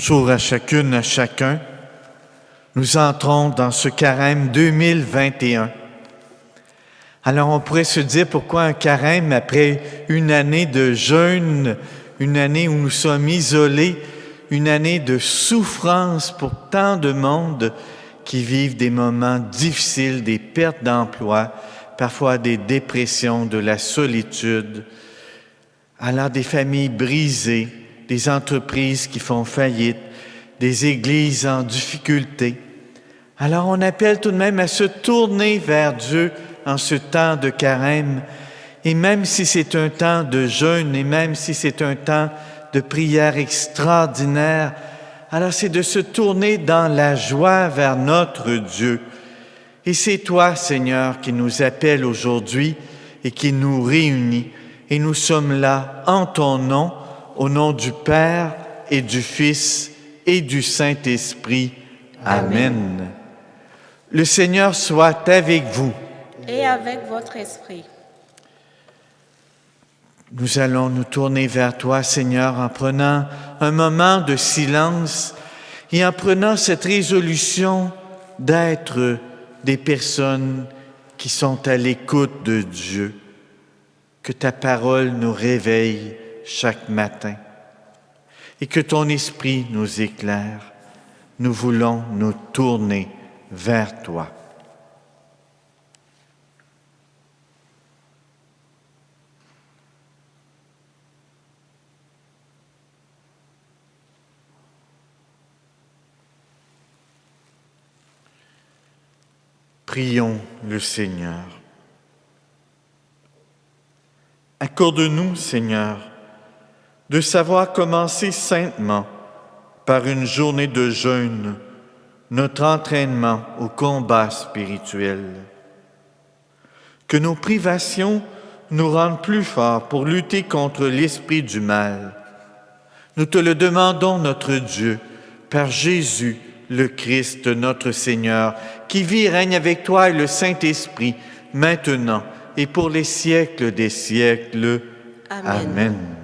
Bonjour à chacune, à chacun. Nous entrons dans ce carême 2021. Alors on pourrait se dire pourquoi un carême après une année de jeûne, une année où nous sommes isolés, une année de souffrance pour tant de monde qui vivent des moments difficiles, des pertes d'emploi, parfois des dépressions, de la solitude. Alors des familles brisées, des entreprises qui font faillite, des églises en difficulté. Alors on appelle tout de même à se tourner vers Dieu en ce temps de carême. Et même si c'est un temps de jeûne, et même si c'est un temps de prière extraordinaire, alors c'est de se tourner dans la joie vers notre Dieu. Et c'est toi, Seigneur, qui nous appelle aujourd'hui et qui nous réunit. Et nous sommes là en ton nom, au nom du Père et du Fils et du Saint-Esprit. Amen. Le Seigneur soit avec vous. Et avec votre esprit. Nous allons nous tourner vers toi, Seigneur, en prenant un moment de silence et en prenant cette résolution d'être des personnes qui sont à l'écoute de Dieu. Que ta parole nous réveille chaque matin et que ton esprit nous éclaire. Nous voulons nous tourner vers toi. Prions le Seigneur. Accorde-nous, Seigneur, de savoir commencer saintement par une journée de jeûne notre entraînement au combat spirituel. Que nos privations nous rendent plus forts pour lutter contre l'esprit du mal. Nous te le demandons, notre Dieu, par Jésus, le Christ, notre Seigneur, qui vit et règne avec toi et le Saint-Esprit, maintenant et pour les siècles des siècles. Amen. Amen.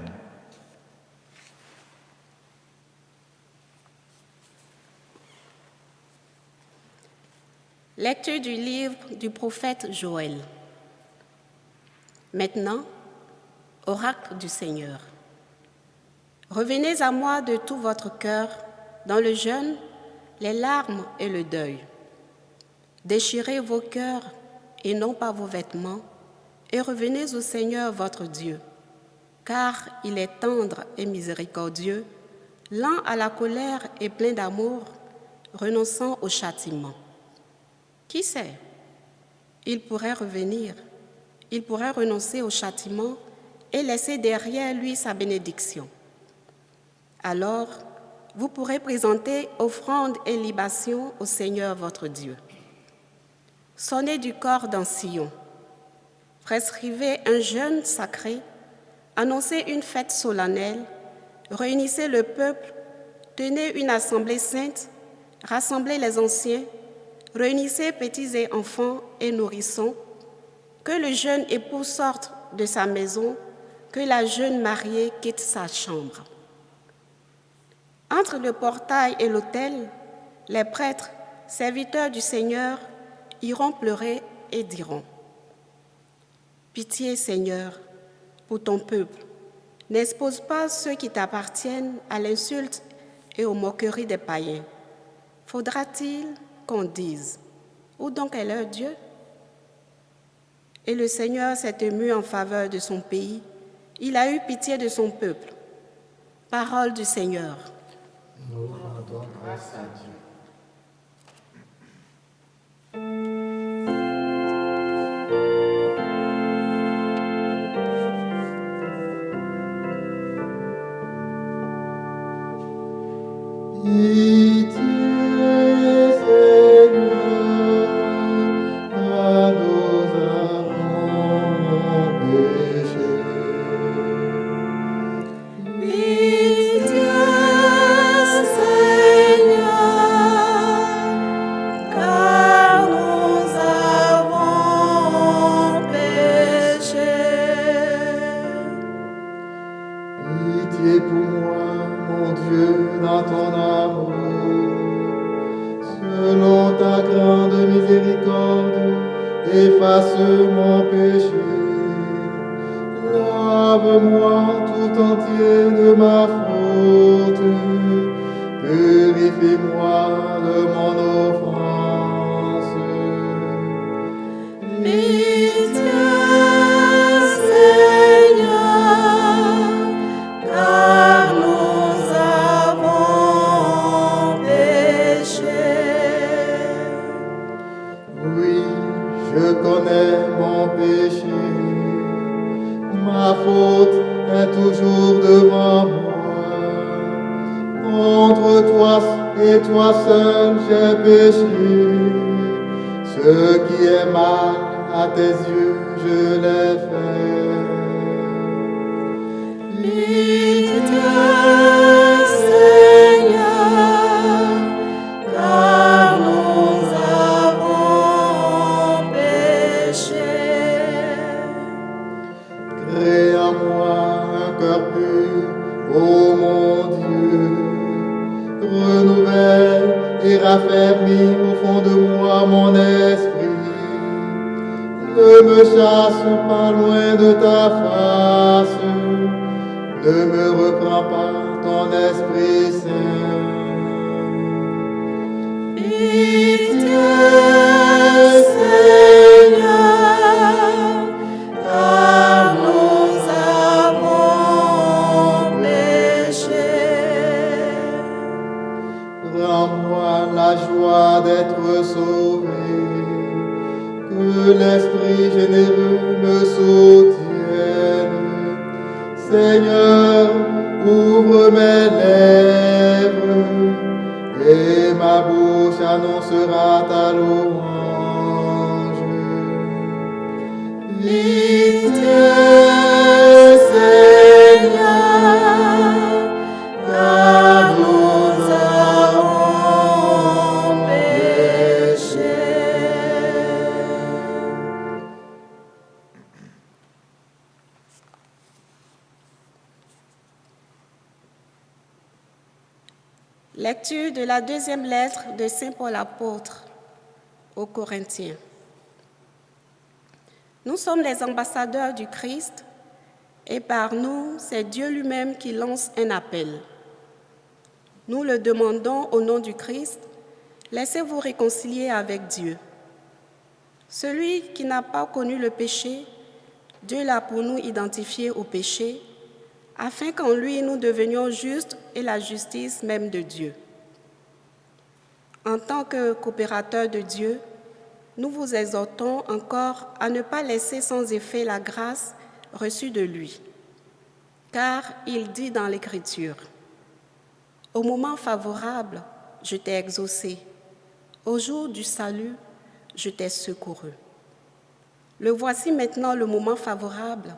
Lecture du livre du prophète Joël. Maintenant, oracle du Seigneur. Revenez à moi de tout votre cœur, dans le jeûne, les larmes et le deuil. Déchirez vos cœurs et non pas vos vêtements, et revenez au Seigneur votre Dieu, car il est tendre et miséricordieux, lent à la colère et plein d'amour, renonçant au châtiment. Qui sait? Il pourrait revenir, il pourrait renoncer au châtiment et laisser derrière lui sa bénédiction. Alors, vous pourrez présenter offrandes et libations au Seigneur votre Dieu. Sonnez du cor dans Sion, prescrivez un jeûne sacré, annoncez une fête solennelle, réunissez le peuple, tenez une assemblée sainte, rassemblez les anciens, réunissez petits et enfants et nourrissons, que le jeune époux sorte de sa maison, que la jeune mariée quitte sa chambre. Entre le portail et l'autel, les prêtres, serviteurs du Seigneur, iront pleurer et diront : Pitié, Seigneur, pour ton peuple, n'expose pas ceux qui t'appartiennent à l'insulte et aux moqueries des païens. Faudra-t-il qu'on dise : où donc est leur Dieu ? Et le Seigneur s'est ému en faveur de son pays. Il a eu pitié de son peuple. Parole du Seigneur. Nous rendons grâce à Dieu. Seigneur, Délivre-moi tout entier de ma faute. Purifie-moi de mon offense. Pitié, Seigneur, car nous avons péché. Oui, je connais mon péché. Ma faute est toujours devant moi. Contre toi et toi seul j'ai péché. Ce qui est mal à tes yeux, je l'ai fait. Pitié, Seigneur, car nous avons péché. Crée en moi un cœur pur, ô mon Dieu. Renouvelle et raffermis au fond de moi mon esprit. Ne me chasse pas loin de ta face. Ne me reprends pas ton Esprit Saint. Pitié, Seigneur, car nous avons péché. Rends-moi la joie d'être sauvé. Que l'Esprit généreux me soutienne. Seigneur, ouvre mes lèvres et ma bouche annoncera ta louange. Pitié, Seigneur, car nous avons péché. Lecture de la deuxième lettre de Saint Paul apôtre aux Corinthiens. Nous sommes les ambassadeurs du Christ et par nous, c'est Dieu lui-même qui lance un appel. Nous le demandons au nom du Christ, laissez-vous réconcilier avec Dieu. Celui qui n'a pas connu le péché, Dieu l'a pour nous identifié au péché, afin qu'en lui nous devenions justes et la justice même de Dieu. En tant que coopérateurs de Dieu, nous vous exhortons encore à ne pas laisser sans effet la grâce reçue de lui. Car il dit dans l'Écriture, « Au moment favorable, je t'ai exaucé. Au jour du salut, je t'ai secouru. » Le voici maintenant le moment favorable.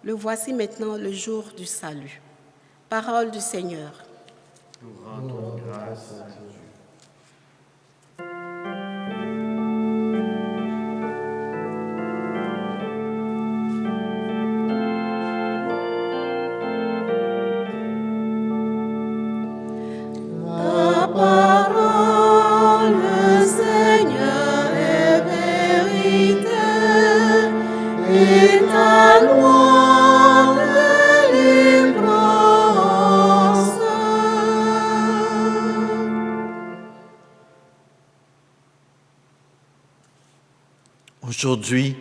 Le voici maintenant le jour du salut. Parole du Seigneur. Nous rendons grâce à Dieu. Ta parole, Seigneur, est vérité, et ta loi délivrance. Aujourd'hui,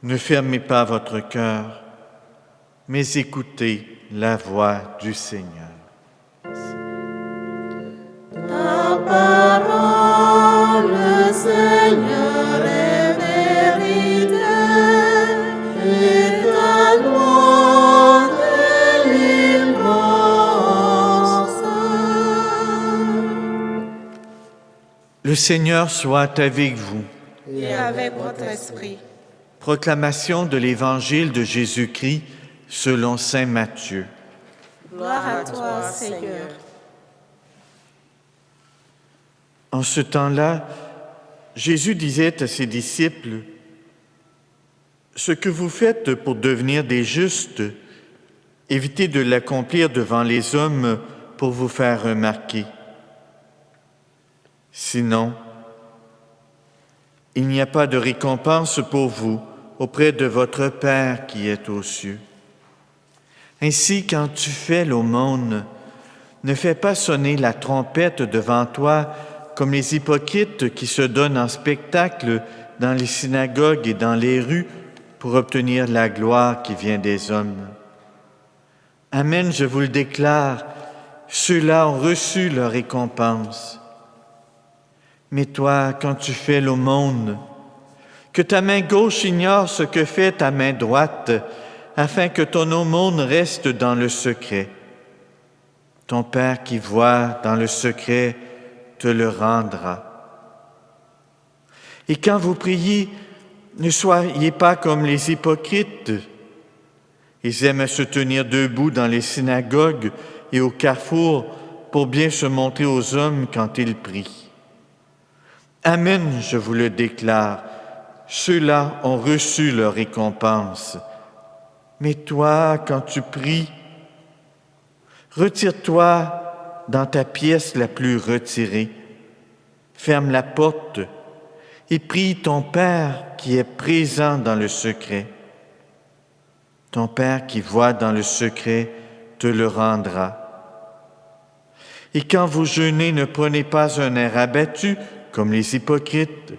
ne fermez pas votre cœur, mais écoutez la voix du Seigneur. Ta parole, Seigneur, est vérité, et ta loi délivrance. Le Seigneur soit avec vous. Et avec votre esprit. Proclamation de l'Évangile de Jésus-Christ selon saint Matthieu. Gloire à toi, Seigneur. En ce temps-là, Jésus disait à ses disciples, « Ce que vous faites pour devenir des justes, évitez de l'accomplir devant les hommes pour vous faire remarquer. Sinon, il n'y a pas de récompense pour vous auprès de votre Père qui est aux cieux. Ainsi, quand tu fais l'aumône, ne fais pas sonner la trompette devant toi comme les hypocrites qui se donnent en spectacle dans les synagogues et dans les rues pour obtenir la gloire qui vient des hommes. Amen, je vous le déclare, ceux-là ont reçu leur récompense. Mais toi, quand tu fais l'aumône, que ta main gauche ignore ce que fait ta main droite, afin que ton aumône reste dans le secret. Ton Père qui voit dans le secret te le rendra. Et quand vous priez, ne soyez pas comme les hypocrites. Ils aiment à se tenir debout dans les synagogues et au carrefour pour bien se montrer aux hommes quand ils prient. Amen, je vous le déclare, ceux-là ont reçu leur récompense. Mais toi, quand tu pries, retire-toi dans ta pièce la plus retirée, ferme la porte et prie ton Père qui est présent dans le secret. Ton Père qui voit dans le secret te le rendra. Et quand vous jeûnez, ne prenez pas un air abattu comme les hypocrites.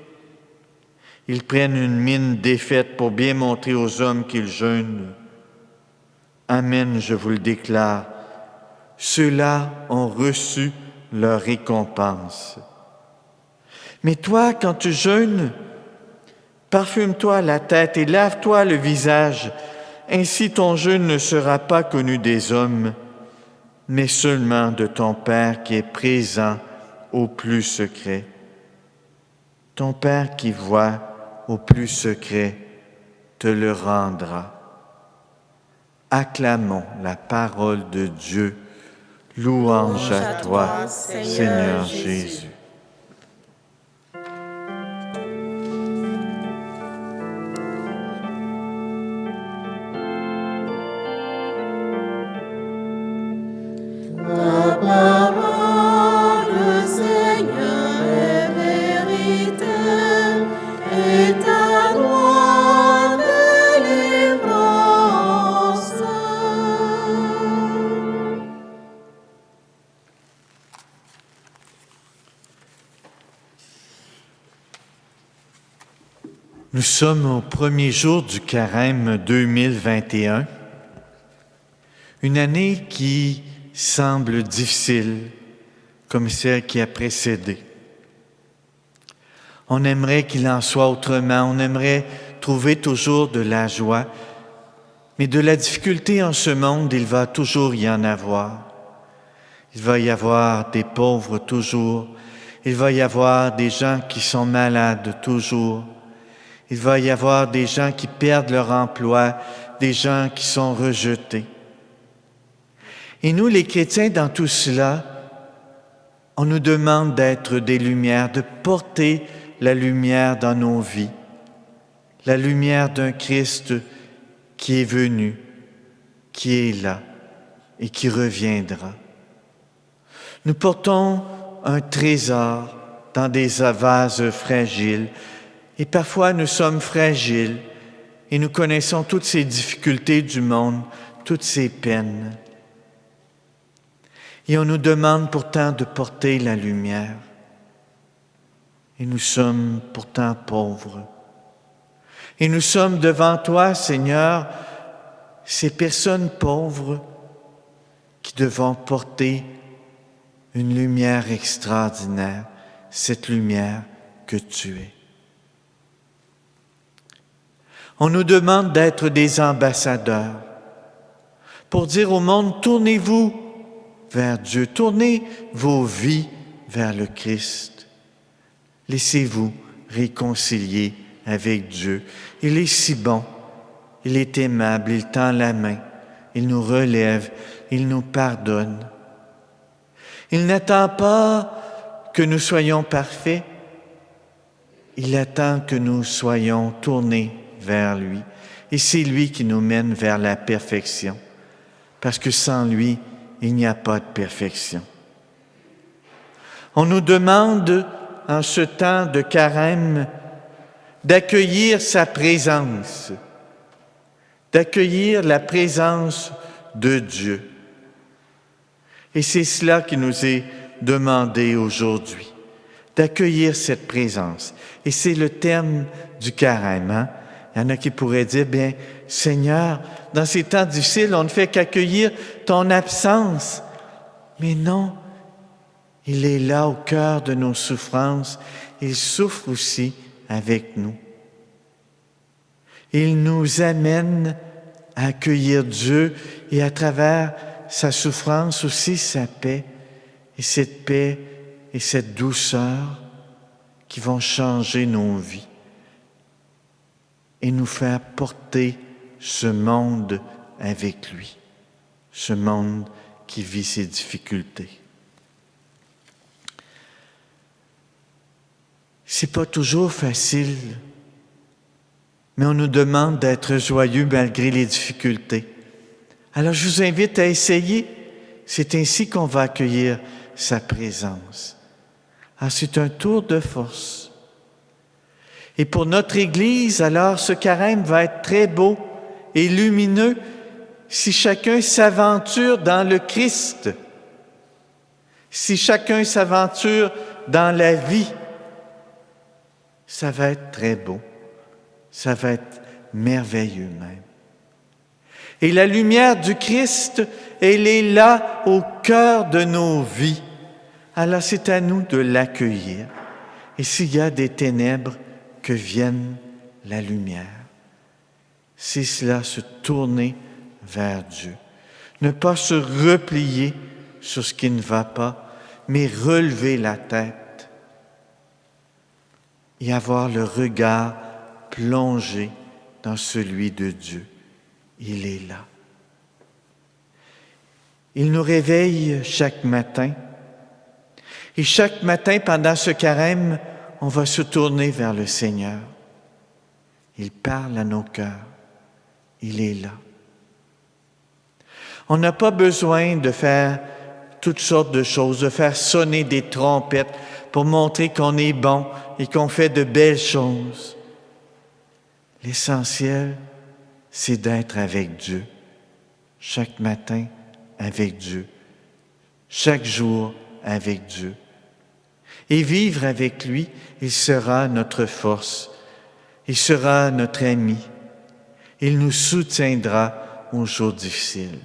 Ils prennent une mine défaite pour bien montrer aux hommes qu'ils jeûnent. Amen, je vous le déclare, ceux-là ont reçu leur récompense. Mais toi, quand tu jeûnes, parfume-toi la tête et lave-toi le visage. Ainsi ton jeûne ne sera pas connu des hommes, mais seulement de ton Père qui est présent au plus secret. Ton Père qui voit au plus secret te le rendra. Acclamons la parole de Dieu. Louange à toi, Seigneur Jésus. Ta parole, Seigneur, est vérité, et ta loi délivrance. Nous sommes au premier jour du Carême 2021, une année qui semble difficile comme celle qui a précédé. On aimerait qu'il en soit autrement, on aimerait trouver toujours de la joie, mais de la difficulté en ce monde, il va toujours y en avoir. Il va y avoir des pauvres toujours, il va y avoir des gens qui sont malades toujours, il va y avoir des gens qui perdent leur emploi, des gens qui sont rejetés. Et nous, les chrétiens, dans tout cela, on nous demande d'être des lumières, de porter la lumière dans nos vies, la lumière d'un Christ qui est venu, qui est là et qui reviendra. Nous portons un trésor dans des vases fragiles et parfois nous sommes fragiles et nous connaissons toutes ces difficultés du monde, toutes ces peines. Et on nous demande pourtant de porter la lumière. Et nous sommes pourtant pauvres. Et nous sommes devant toi, Seigneur, ces personnes pauvres qui devons porter une lumière extraordinaire, cette lumière que tu es. On nous demande d'être des ambassadeurs pour dire au monde, tournez-vous vers Dieu. Tournez vos vies vers le Christ. Laissez-vous réconcilier avec Dieu. Il est si bon, il est aimable, il tend la main, il nous relève, il nous pardonne. Il n'attend pas que nous soyons parfaits, il attend que nous soyons tournés vers lui. Et c'est lui qui nous mène vers la perfection, parce que sans lui, il n'y a pas de perfection. On nous demande, en ce temps de carême, d'accueillir sa présence, d'accueillir la présence de Dieu. Et c'est cela qui nous est demandé aujourd'hui, d'accueillir cette présence. Et c'est le terme du carême. Hein? Il y en a qui pourraient dire, bien, Seigneur, dans ces temps difficiles, on ne fait qu'accueillir ton absence. Mais non, il est là au cœur de nos souffrances. Il souffre aussi avec nous. Il nous amène à accueillir Dieu et à travers sa souffrance aussi sa paix. Et cette paix et cette douceur qui vont changer nos vies et nous faire porter ce monde avec lui, ce monde qui vit ses difficultés. C'est pas toujours facile, mais on nous demande d'être joyeux malgré les difficultés. Alors je vous invite à essayer. C'est ainsi qu'on va accueillir sa présence. Alors c'est un tour de force. Et pour notre Église, alors ce carême va être très beau et lumineux si chacun s'aventure dans le Christ, si chacun s'aventure dans la vie. Ça va être très beau, ça va être merveilleux même. Et la lumière du Christ, elle est là au cœur de nos vies. Alors c'est à nous de l'accueillir. Et s'il y a des ténèbres, que vienne la lumière. C'est cela, se tourner vers Dieu. Ne pas se replier sur ce qui ne va pas, mais relever la tête et avoir le regard plongé dans celui de Dieu. Il est là. Il nous réveille chaque matin. Et chaque matin, pendant ce carême, on va se tourner vers le Seigneur. Il parle à nos cœurs. Il est là. On n'a pas besoin de faire toutes sortes de choses, de faire sonner des trompettes pour montrer qu'on est bon et qu'on fait de belles choses. L'essentiel, c'est d'être avec Dieu. Chaque matin, avec Dieu. Chaque jour, avec Dieu. Et vivre avec lui, il sera notre force. Il sera notre ami. Il nous soutiendra aux jours difficiles.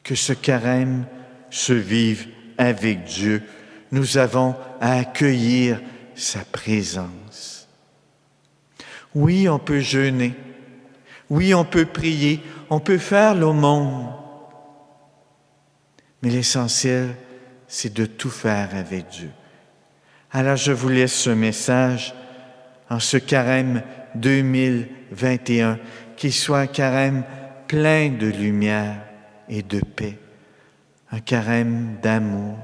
Que ce carême se vive avec Dieu. Nous avons à accueillir sa présence. Oui, on peut jeûner. Oui, on peut prier. On peut faire l'aumône. Mais l'essentiel, c'est de tout faire avec Dieu. Alors je vous laisse ce message en ce carême 2021, qu'il soit un carême plein de lumière et de paix, un carême d'amour,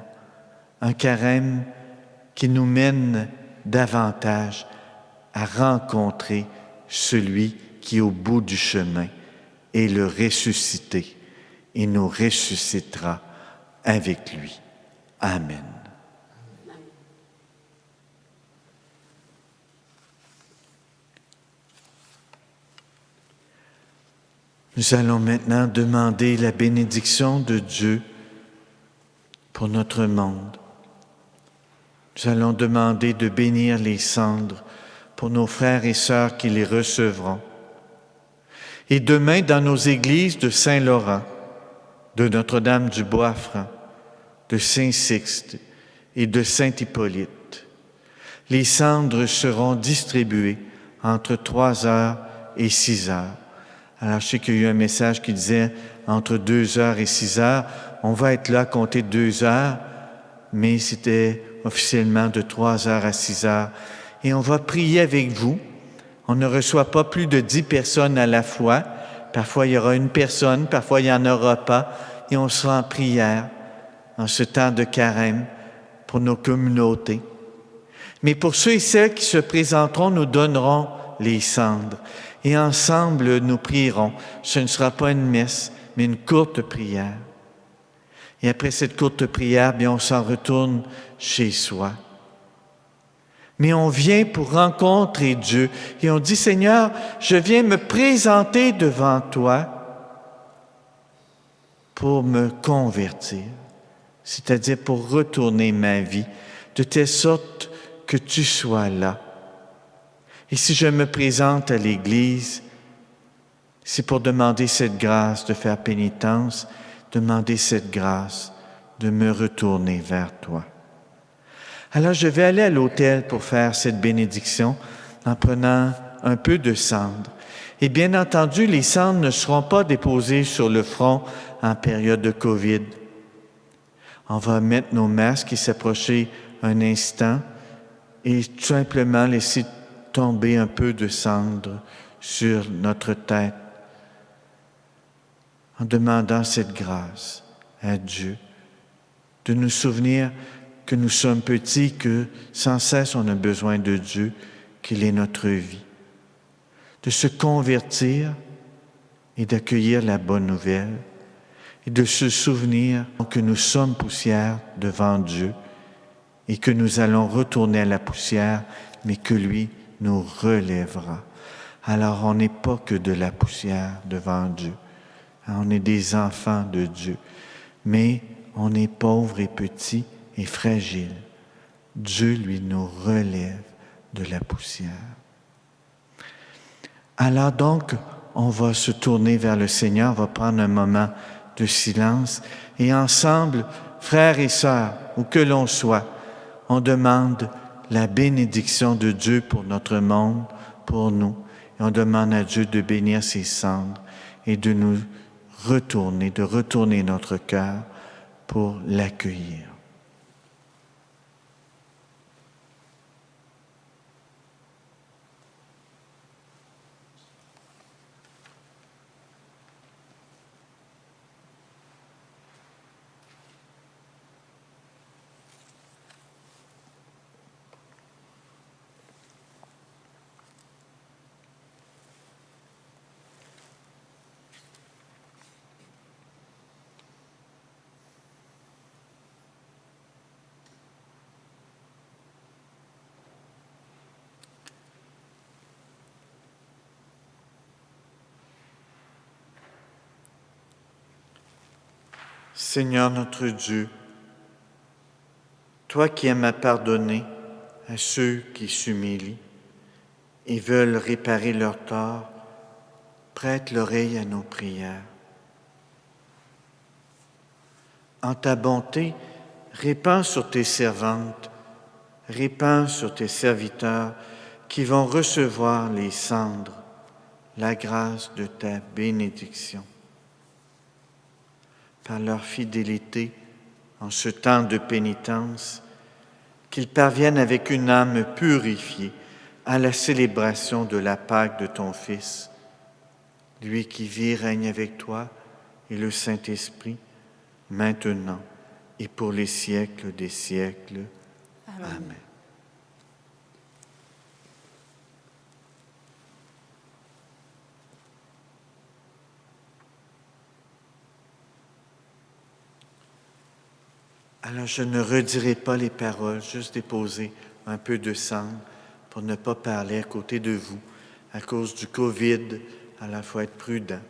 un carême qui nous mène davantage à rencontrer celui qui est au bout du chemin et le ressusciter et nous ressuscitera avec lui. Amen. Nous allons maintenant demander la bénédiction de Dieu pour notre monde. Nous allons demander de bénir les cendres pour nos frères et sœurs qui les recevront. Et demain, dans nos églises de Saint-Laurent, de Notre-Dame-du-Bois-Franc, de Saint-Sixte et de Saint-Hippolyte, les cendres seront distribuées entre 3 heures et 6 heures. Alors, je sais qu'il y a eu un message qui disait entre 2 heures et 6 heures. On va être là, compter 2 heures, mais c'était officiellement de 3 heures à 6 heures. Et on va prier avec vous. On ne reçoit pas plus de 10 personnes à la fois. Parfois, il y aura une personne, parfois, il n'y en aura pas. Et on sera en prière en ce temps de carême pour nos communautés. Mais pour ceux et celles qui se présenteront, nous donnerons les cendres. Et ensemble, nous prierons. Ce ne sera pas une messe, mais une courte prière. Et après cette courte prière, bien, on s'en retourne chez soi. Mais on vient pour rencontrer Dieu. Et on dit, Seigneur, je viens me présenter devant toi. pour me convertir, c'est-à-dire pour retourner ma vie, de telle sorte que tu sois là. Et si je me présente à l'Église, c'est pour demander cette grâce de faire pénitence, demander cette grâce de me retourner vers toi. Alors je vais aller à l'autel pour faire cette bénédiction en prenant un peu de cendre. Et bien entendu, les cendres ne seront pas déposées sur le front en période de COVID. On va mettre nos masques et s'approcher un instant et tout simplement laisser tomber un peu de cendre sur notre tête en demandant cette grâce à Dieu de nous souvenir que nous sommes petits, que sans cesse on a besoin de Dieu, qu'il est notre vie, de se convertir et d'accueillir la bonne nouvelle et de se souvenir que nous sommes poussière devant Dieu et que nous allons retourner à la poussière, mais que lui nous relèvera. Alors on n'est pas que de la poussière devant Dieu, on est des enfants de Dieu, mais on est pauvre et petit et fragile. Dieu, lui, nous relève de la poussière. Alors donc, on va se tourner vers le Seigneur, on va prendre un moment de silence et ensemble, frères et sœurs, où que l'on soit, on demande la bénédiction de Dieu pour notre monde, pour nous. Et on demande à Dieu de bénir ses cendres et de nous retourner, de retourner notre cœur pour l'accueillir. Seigneur notre Dieu, toi qui aimes à pardonner à ceux qui s'humilient et veulent réparer leurs torts, prête l'oreille à nos prières. En ta bonté, répands sur tes servantes, répands sur tes serviteurs qui vont recevoir les cendres, la grâce de ta bénédiction. Par leur fidélité en ce temps de pénitence, qu'ils parviennent avec une âme purifiée à la célébration de la Pâque de ton Fils, lui qui vit et règne avec toi et le Saint-Esprit, maintenant et pour les siècles des siècles. Amen. Amen. Alors, je ne redirai pas les paroles, juste déposer un peu de cendre pour ne pas parler à côté de vous à cause du COVID. Alors, il faut être prudent.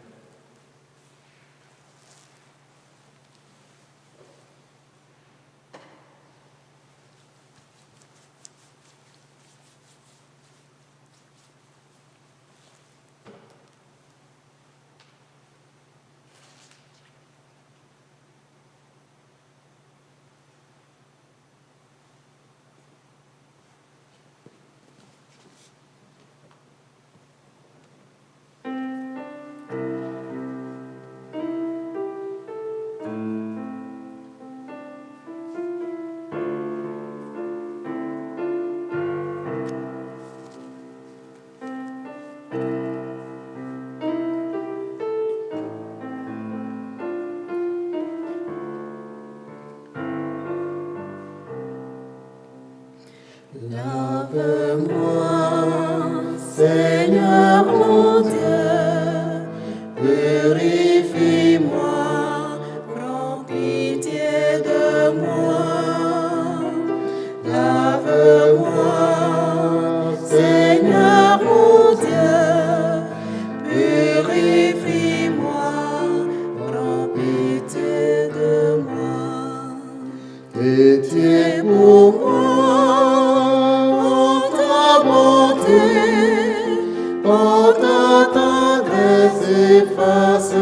efface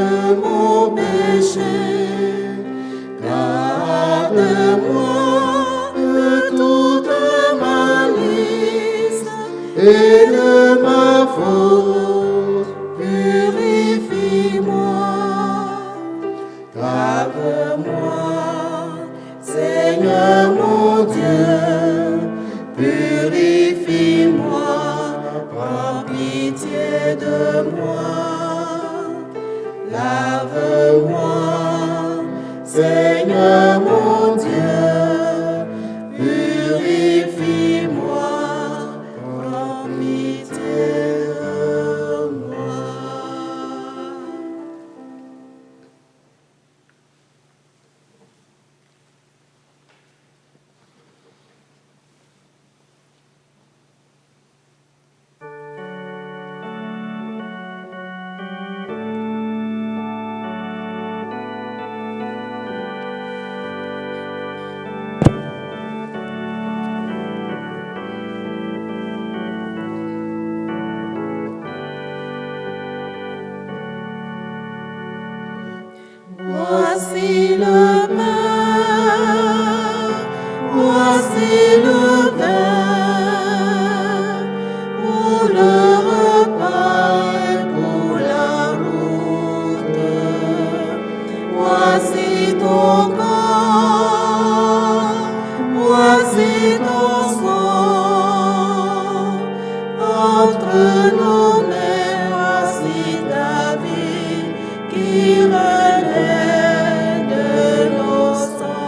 mon péché. Garde-moi de toute malice et de ma faute, purifie-moi. Lave-moi, Seigneur mon Dieu, purifie-moi, prends pitié de moi. Lave-moi, Seigneur mon Dieu, purifie-moi, prends pitié de moi. Voici le pain, voici le vin, pour le repas et pour la route. Voici ton corps, voici ton sang, entre nos mains, voici ta vie qui renaît de nos cendres.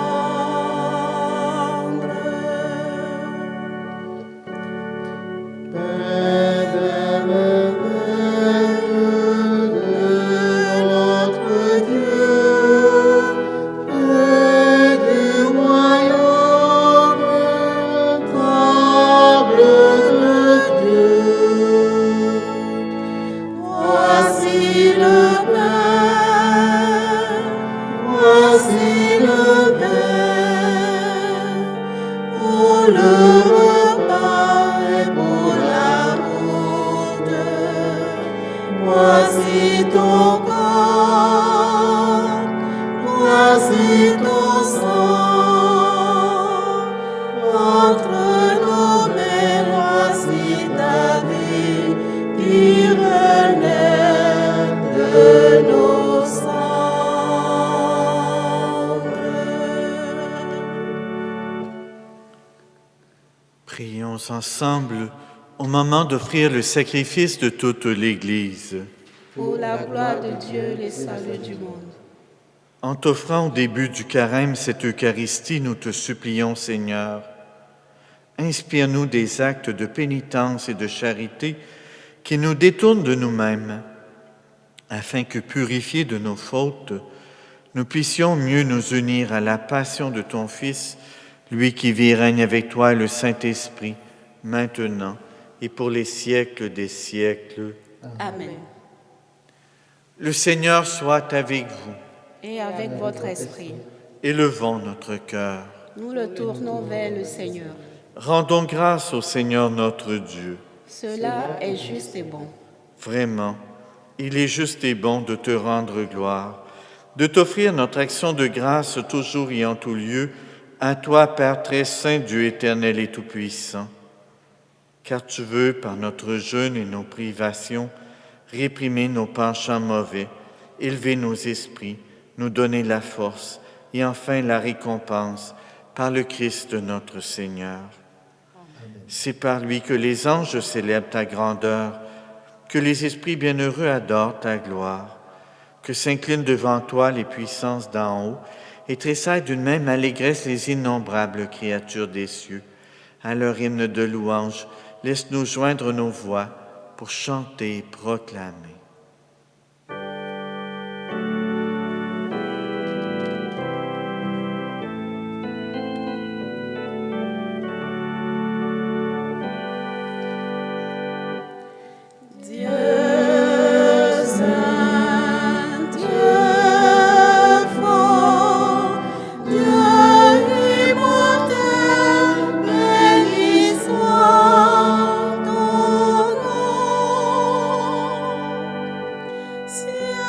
Père des merveilles de notre Dieu, Père du royaume, table de Dieu. Voici le pain, voici le vin, pour le repas et pour la route. Voici ton corps, voici ton sang, entre nos mains, voici ta vie qui renaît de nos cendres. Prions ensemble au moment d'offrir le sacrifice de toute l'Église. Pour la gloire de Dieu, les saluts du monde. En t'offrant au début du carême cette Eucharistie, nous te supplions, Seigneur, inspire-nous des actes de pénitence et de charité qui nous détournent de nous-mêmes, afin que, purifiés de nos fautes, nous puissions mieux nous unir à la passion de ton Fils, lui qui vit et règne avec toi et le Saint-Esprit, maintenant et pour les siècles des siècles. Amen. Le Seigneur soit avec vous. Et avec votre esprit, Élevons notre cœur. nous le tournons vers le Seigneur. Rendons grâce au Seigneur notre Dieu. Cela est juste et bon. Vraiment, il est juste et bon de te rendre gloire, de t'offrir notre action de grâce toujours et en tout lieu, à toi, Père très saint, Dieu éternel et tout-puissant. Car tu veux, par notre jeûne et nos privations, réprimer nos penchants mauvais, élever nos esprits, nous donner la force et enfin la récompense par le Christ notre Seigneur. C'est par lui que les anges célèbrent ta grandeur, que les esprits bienheureux adorent ta gloire, que s'inclinent devant toi les puissances d'en haut et tressaillent d'une même allégresse les innombrables créatures des cieux. À leur hymne de louange, laisse-nous joindre nos voix pour chanter et proclamer. Ciel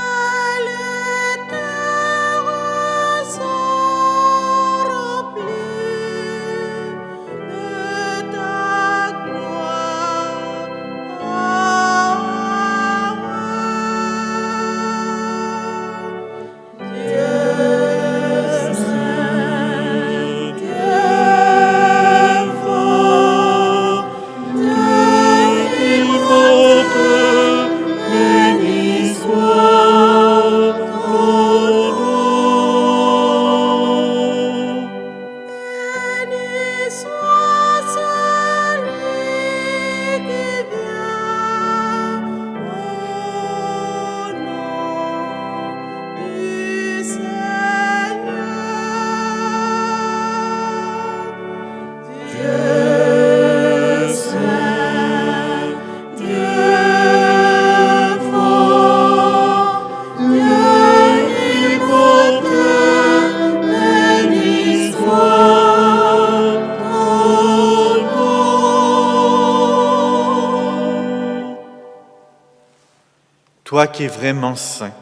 toi qui es vraiment saint,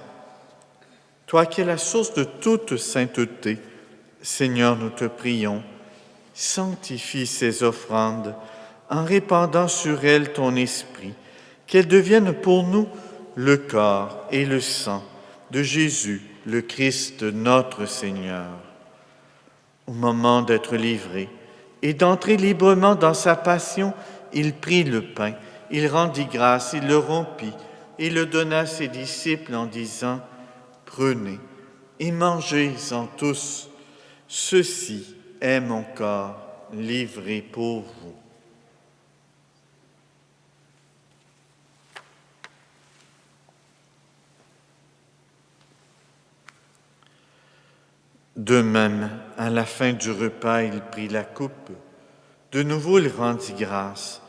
toi qui es la source de toute sainteté, Seigneur, nous te prions, sanctifie ces offrandes en répandant sur elles ton esprit, qu'elles deviennent pour nous le corps et le sang de Jésus, le Christ, notre Seigneur. Au moment d'être livré et d'entrer librement dans sa passion, il prit le pain, il rendit grâce, il le rompit et le donna à ses disciples en disant « Prenez et mangez-en tous, ceci est mon corps livré pour vous. » De même, à la fin du repas, il prit la coupe. De nouveau, il rendit grâce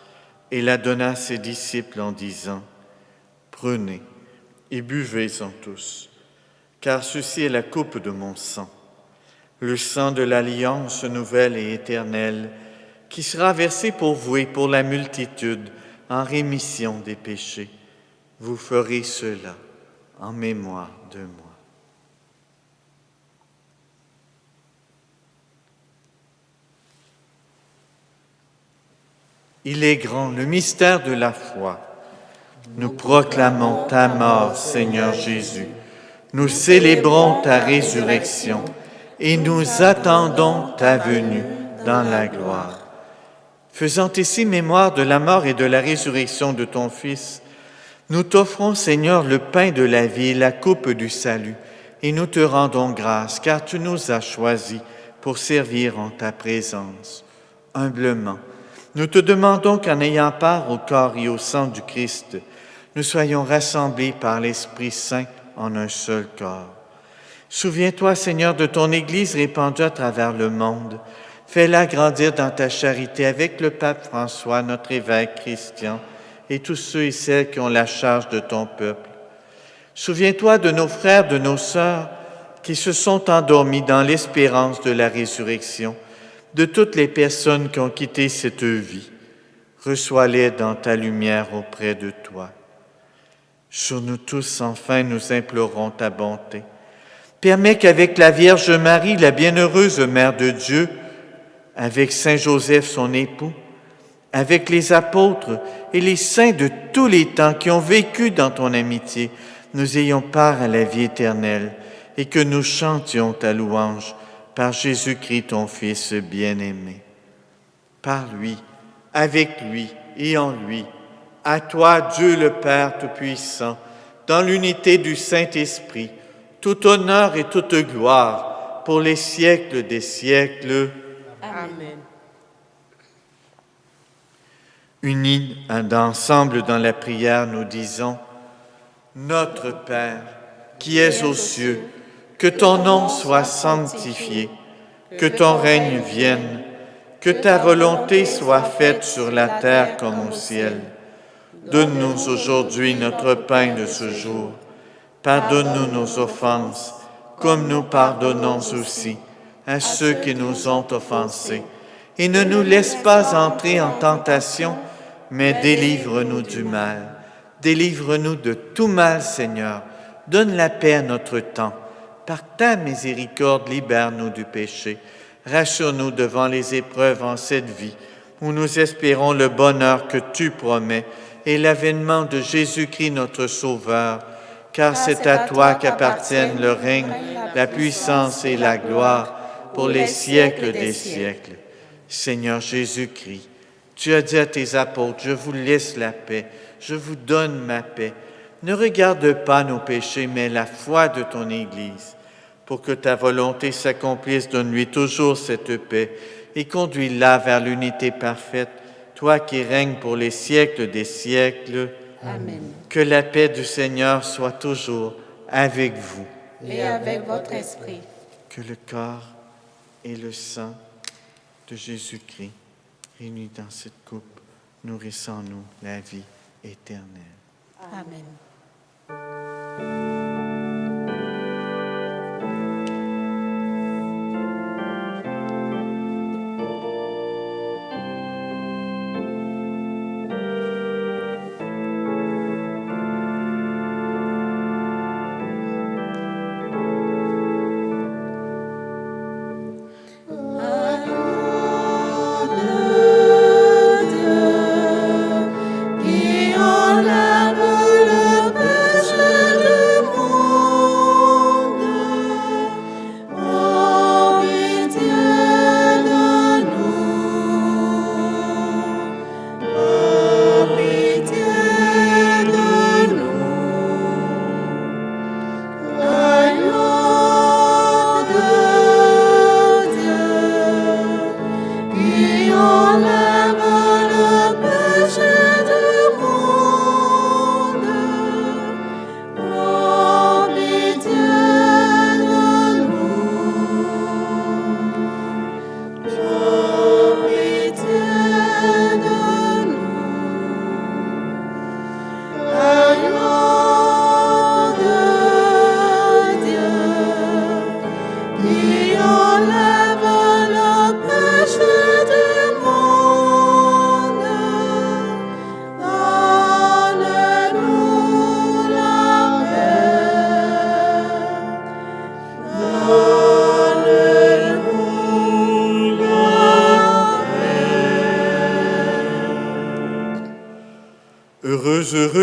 et la donna à ses disciples en disant « Prenez et buvez-en tous, car ceci est la coupe de mon sang, le sang de l'alliance nouvelle et éternelle, qui sera versé pour vous et pour la multitude en rémission des péchés. Vous ferez cela en mémoire de moi. » Il est grand, le mystère de la foi. Nous proclamons ta mort, Seigneur Jésus. Nous célébrons ta résurrection et nous attendons ta venue dans la gloire. Faisant ici mémoire de la mort et de la résurrection de ton Fils, nous t'offrons, Seigneur, le pain de la vie et la coupe du salut, et nous te rendons grâce, car tu nous as choisis pour servir en ta présence. Humblement, nous te demandons qu'en ayant part au corps et au sang du Christ, nous soyons rassemblés par l'Esprit Saint en un seul corps. Souviens-toi, Seigneur, de ton Église répandue à travers le monde. Fais-la grandir dans ta charité avec le pape François, notre évêque Christian, et tous ceux et celles qui ont la charge de ton peuple. Souviens-toi de nos frères, de nos sœurs qui se sont endormis dans l'espérance de la résurrection, de toutes les personnes qui ont quitté cette vie. Reçois-les dans ta lumière auprès de toi. Sur nous tous, enfin, nous implorons ta bonté. Permets qu'avec la Vierge Marie, la bienheureuse Mère de Dieu, avec Saint Joseph, son époux, avec les apôtres et les saints de tous les temps qui ont vécu dans ton amitié, nous ayons part à la vie éternelle et que nous chantions ta louange par Jésus-Christ, ton Fils bien-aimé. Par lui, avec lui et en lui, à toi, Dieu le Père Tout-Puissant, dans l'unité du Saint-Esprit, tout honneur et toute gloire pour les siècles des siècles. Amen. Unis ensemble dans la prière, nous disons « Notre Père, qui es aux cieux, que ton nom soit sanctifié, que ton règne vienne, que ta volonté soit faite sur la terre comme au ciel. Donne-nous aujourd'hui notre pain de ce jour. Pardonne-nous nos offenses, comme nous pardonnons aussi à ceux qui nous ont offensés. Et ne nous laisse pas entrer en tentation, mais délivre-nous du mal. Délivre-nous de tout mal, Seigneur. Donne la paix à notre temps. Par ta miséricorde, libère-nous du péché. Rassure-nous devant les épreuves en cette vie, où nous espérons le bonheur que tu promets et l'avènement de Jésus-Christ notre Sauveur, car c'est à toi qu'appartiennent le règne, la puissance et la gloire pour les siècles des siècles. Seigneur Jésus-Christ, tu as dit à tes apôtres, « Je vous laisse la paix, je vous donne ma paix. » Ne regarde pas nos péchés, mais la foi de ton Église. Pour que ta volonté s'accomplisse, donne-lui toujours cette paix et conduis-la vers l'unité parfaite, toi qui règnes pour les siècles des siècles. Amen. Que la paix du Seigneur soit toujours avec vous. Et avec votre esprit. Que le corps et le sang de Jésus-Christ, réunis dans cette coupe, nourrissent en nous la vie éternelle. Amen.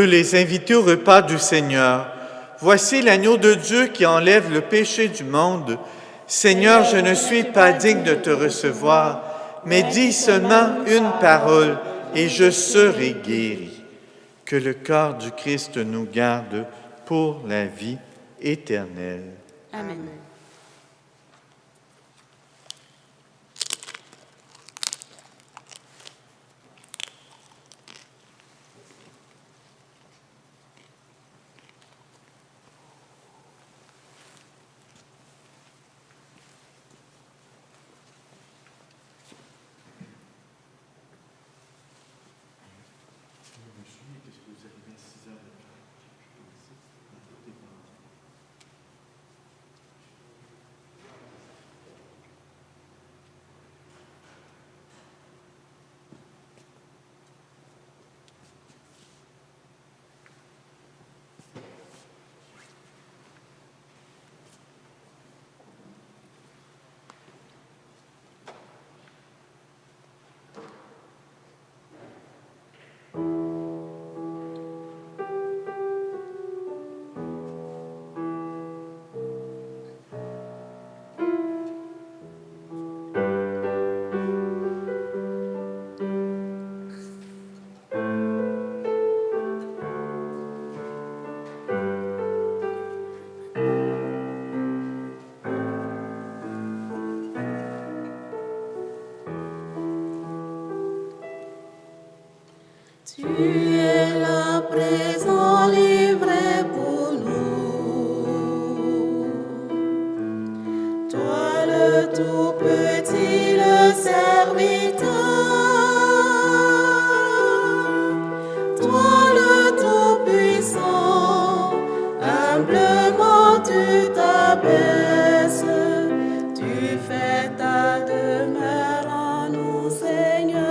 les inviter au repas du Seigneur. Voici l'agneau de Dieu qui enlève le péché du monde. Seigneur, je ne suis pas digne de te recevoir, mais dis seulement une parole et je serai guéri. Que le corps du Christ nous garde pour la vie éternelle. Amen. Tu es là présent, livré pour nous. Toi le tout petit, le serviteur. Toi le tout puissant, humblement tu t'abaisses. Tu fais ta demeure en nous, Seigneur.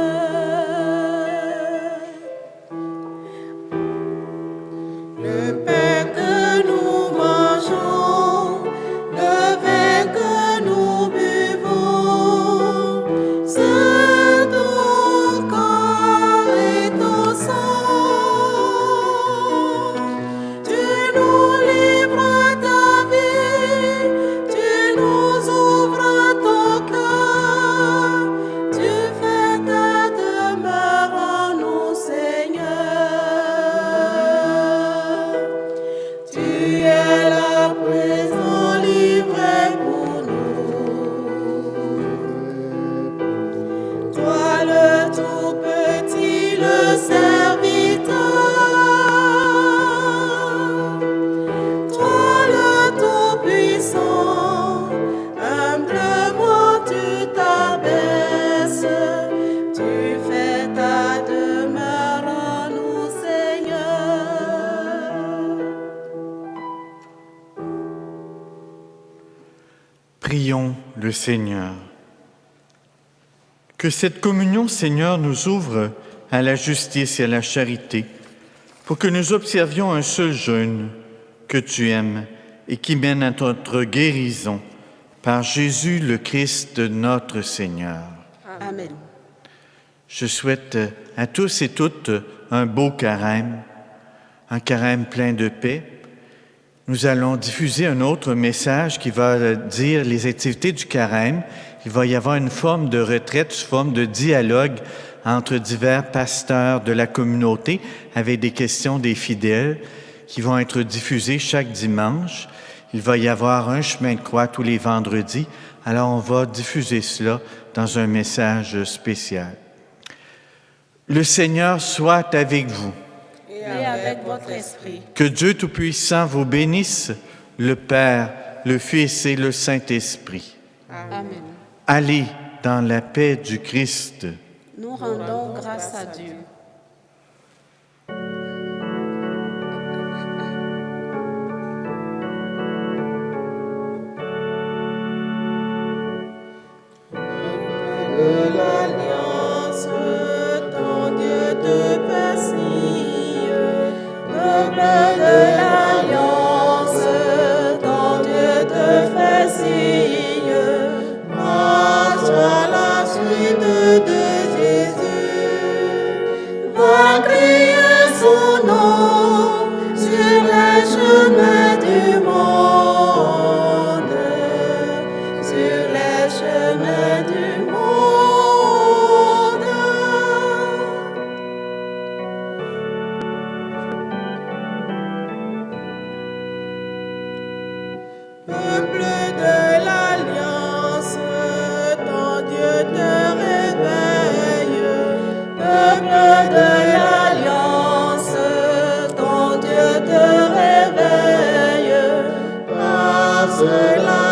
Le pain que nous mangeons, le vin que nous buvons, c'est ton corps et ton sang. Tu nous livres ta vie, tu nous ouvres ton cœur, tu fais ta demeure en nous, Seigneur. Tu es là présent, livré pour nous. Toi le tout petit, le serviteur. Toi le tout puissant, humblement tu t'abaisses. Tu fais ta demeure en nous, Seigneur. Prions le Seigneur. Que cette communion, Seigneur, nous ouvre à la justice et à la charité, pour que nous observions un seul jeûne que tu aimes et qui mène à notre guérison, par Jésus le Christ notre Seigneur. Amen. Je souhaite à tous et toutes un beau carême, un carême plein de paix. Nous allons diffuser un autre message qui va dire les activités du carême. Il va y avoir une forme de retraite, une forme de dialogue entre divers pasteurs de la communauté avec des questions des fidèles qui vont être diffusées chaque dimanche. Il va y avoir un chemin de croix tous les vendredis. Alors, on va diffuser cela dans un message spécial. Le Seigneur soit avec vous. Et avec votre esprit. Que Dieu Tout-Puissant vous bénisse, le Père, le Fils et le Saint-Esprit. Amen. Allez dans la paix du Christ. Nous rendons grâce à Dieu. De l'alliance, ton Dieu te persille. Peuple de l'alliance, ton Dieu te fait signe. Marche à la suite de Jésus. Peuple de l'Alliance, ton Dieu te réveille. Peuple de l'Alliance, ton Dieu te réveille. Passe la